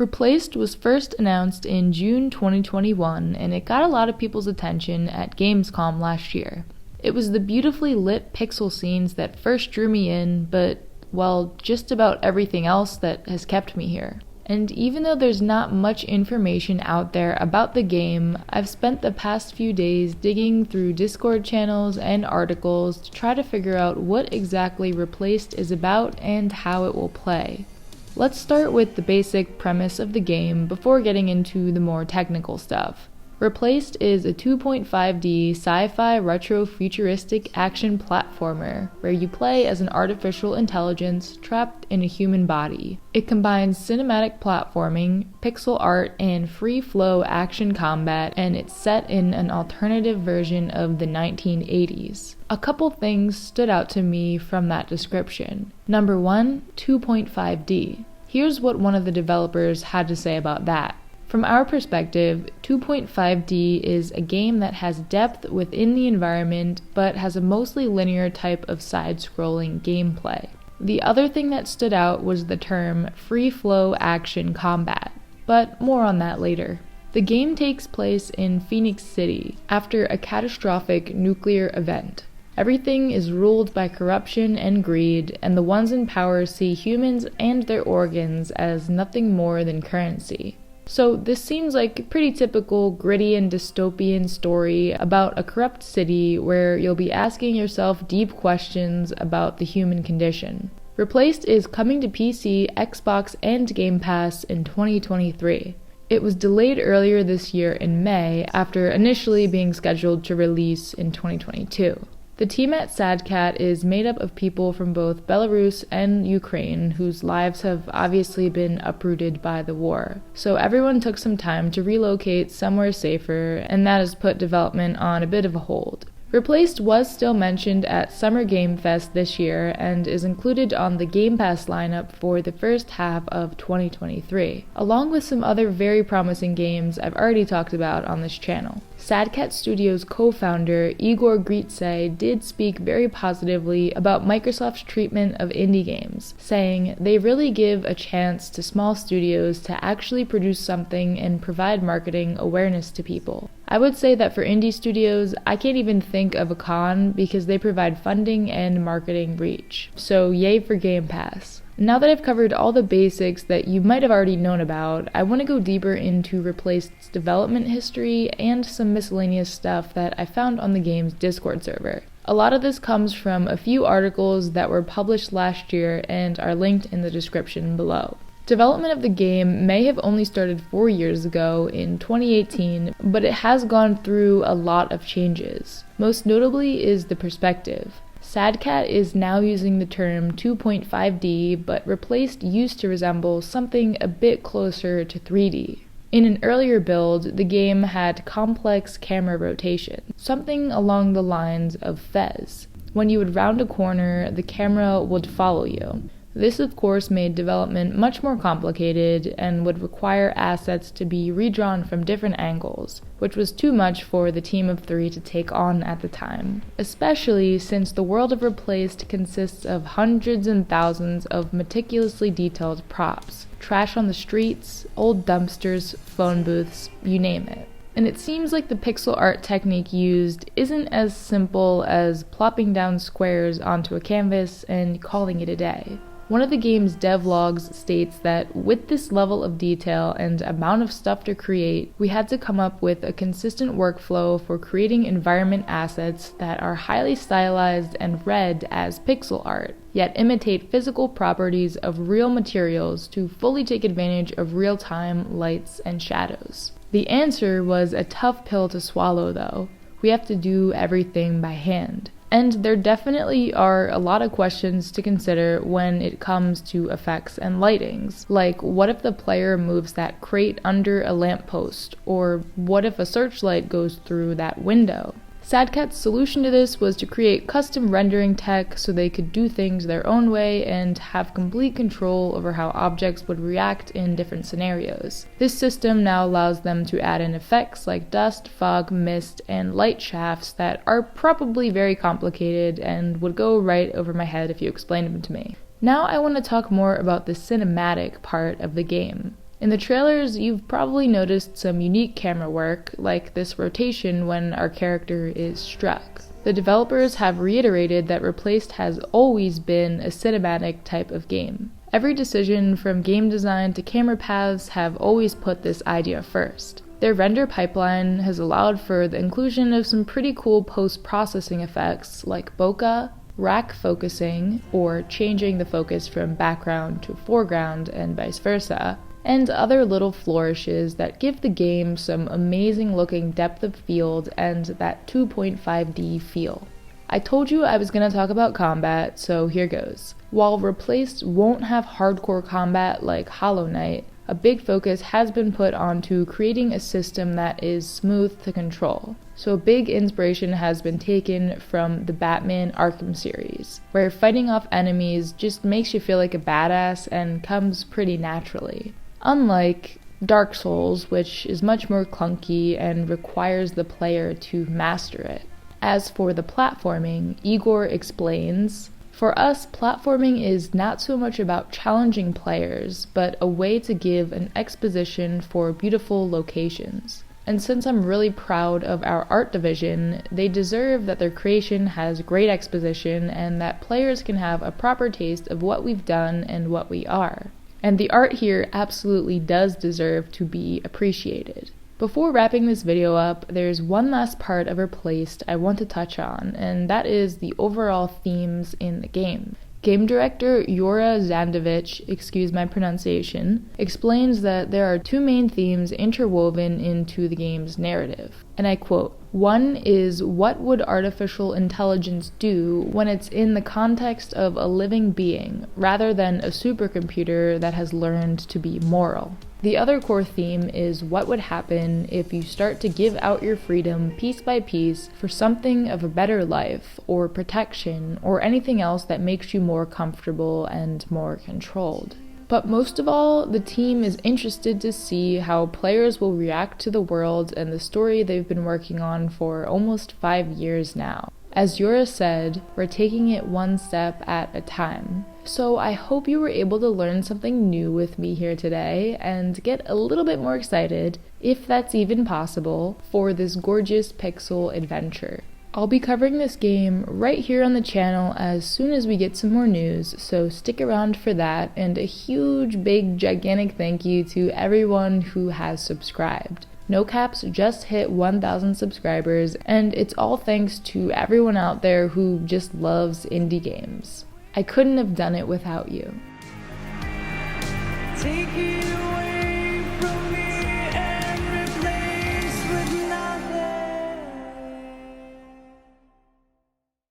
Replaced was first announced in June 2021, and it got a lot of people's attention at Gamescom last year. It was the beautifully lit pixel scenes that first drew me in, but, well, just about everything else that has kept me here. And even though there's not much information out there about the game, I've spent the past few days digging through Discord channels and articles to try to figure out what exactly Replaced is about and how it will play. Let's start with the basic premise of the game before getting into the more technical stuff. Replaced is a 2.5D sci-fi retro-futuristic action platformer where you play as an artificial intelligence trapped in a human body. It combines cinematic platforming, pixel art, and free-flow action combat, and it's set in an alternative version of the 1980s. A couple things stood out to me from that description. Number 1, 2.5D. Here's what one of the developers had to say about that. From our perspective, 2.5D is a game that has depth within the environment, but has a mostly linear type of side-scrolling gameplay. The other thing that stood out was the term free-flow action combat, but more on that later. The game takes place in Phoenix City, after a catastrophic nuclear event. Everything is ruled by corruption and greed, and the ones in power see humans and their organs as nothing more than currency. So this seems like a pretty typical gritty and dystopian story about a corrupt city where you'll be asking yourself deep questions about the human condition. Replaced is coming to PC, Xbox, and Game Pass in 2023. It was delayed earlier this year in May after initially being scheduled to release in 2022. The team at SadCat is made up of people from both Belarus and Ukraine whose lives have obviously been uprooted by the war. So everyone took some time to relocate somewhere safer, and that has put development on a bit of a hold. Replaced was still mentioned at Summer Game Fest this year and is included on the Game Pass lineup for the first half of 2023, along with some other very promising games I've already talked about on this channel. SadCat Studios co-founder Igor Gritse did speak very positively about Microsoft's treatment of indie games, saying they really give a chance to small studios to actually produce something and provide marketing awareness to people. I would say that for indie studios, I can't even think of a con because they provide funding and marketing reach. So yay for Game Pass. Now that I've covered all the basics that you might have already known about, I want to go deeper into Replaced's development history and some miscellaneous stuff that I found on the game's Discord server. A lot of this comes from a few articles that were published last year and are linked in the description below. Development of the game may have only started 4 years ago in 2018, but it has gone through a lot of changes. Most notably is the perspective. SadCat is now using the term 2.5D, but Replaced used to resemble something a bit closer to 3D. In an earlier build, the game had complex camera rotation, something along the lines of Fez. When you would round a corner, the camera would follow you. This, of course, made development much more complicated and would require assets to be redrawn from different angles, which was too much for the team of 3 to take on at the time, especially since the world of Replaced consists of hundreds and thousands of meticulously detailed props, trash on the streets, old dumpsters, phone booths, you name it. And it seems like the pixel art technique used isn't as simple as plopping down squares onto a canvas and calling it a day. One of the game's devlogs states that with this level of detail and amount of stuff to create, we had to come up with a consistent workflow for creating environment assets that are highly stylized and read as pixel art, yet imitate physical properties of real materials to fully take advantage of real-time lights and shadows. The answer was a tough pill to swallow though. We have to do everything by hand. And there definitely are a lot of questions to consider when it comes to effects and lightings, like what if the player moves that crate under a lamppost, or what if a searchlight goes through that window? SadCat's solution to this was to create custom rendering tech so they could do things their own way and have complete control over how objects would react in different scenarios. This system now allows them to add in effects like dust, fog, mist, and light shafts that are probably very complicated and would go right over my head if you explained them to me. Now I want to talk more about the cinematic part of the game. In the trailers, you've probably noticed some unique camera work, like this rotation when our character is struck. The developers have reiterated that Replaced has always been a cinematic type of game. Every decision from game design to camera paths have always put this idea first. Their render pipeline has allowed for the inclusion of some pretty cool post-processing effects like bokeh, rack focusing, or changing the focus from background to foreground and vice versa, and other little flourishes that give the game some amazing looking depth of field and that 2.5D feel. I told you I was going to talk about combat, so here goes. While Replaced won't have hardcore combat like Hollow Knight, a big focus has been put onto creating a system that is smooth to control. So a big inspiration has been taken from the Batman Arkham series, where fighting off enemies just makes you feel like a badass and comes pretty naturally. Unlike Dark Souls, which is much more clunky and requires the player to master it. As for the platforming, Igor explains, "For us, platforming is not so much about challenging players, but a way to give an exposition for beautiful locations. And since I'm really proud of our art division, they deserve that their creation has great exposition and that players can have a proper taste of what we've done and what we are. And the art here absolutely does deserve to be appreciated." Before wrapping this video up, there's one last part of Replaced I want to touch on, and that is the overall themes in the game. Game director Yura Zandovich, excuse my pronunciation, explains that there are two main themes interwoven into the game's narrative. And I quote, "One is, what would artificial intelligence do when it's in the context of a living being, rather than a supercomputer that has learned to be moral? The other core theme is what would happen if you start to give out your freedom piece by piece for something of a better life, or protection, or anything else that makes you more comfortable and more controlled." But most of all, the team is interested to see how players will react to the world and the story they've been working on for almost 5 years now. As Yura said, we're taking it one step at a time. So I hope you were able to learn something new with me here today and get a little bit more excited, if that's even possible, for this gorgeous pixel adventure. I'll be covering this game right here on the channel as soon as we get some more news, so stick around for that, and a huge, big, gigantic thank you to everyone who has subscribed. No Caps just hit 1,000 subscribers, and it's all thanks to everyone out there who just loves indie games. I couldn't have done it without you. Take you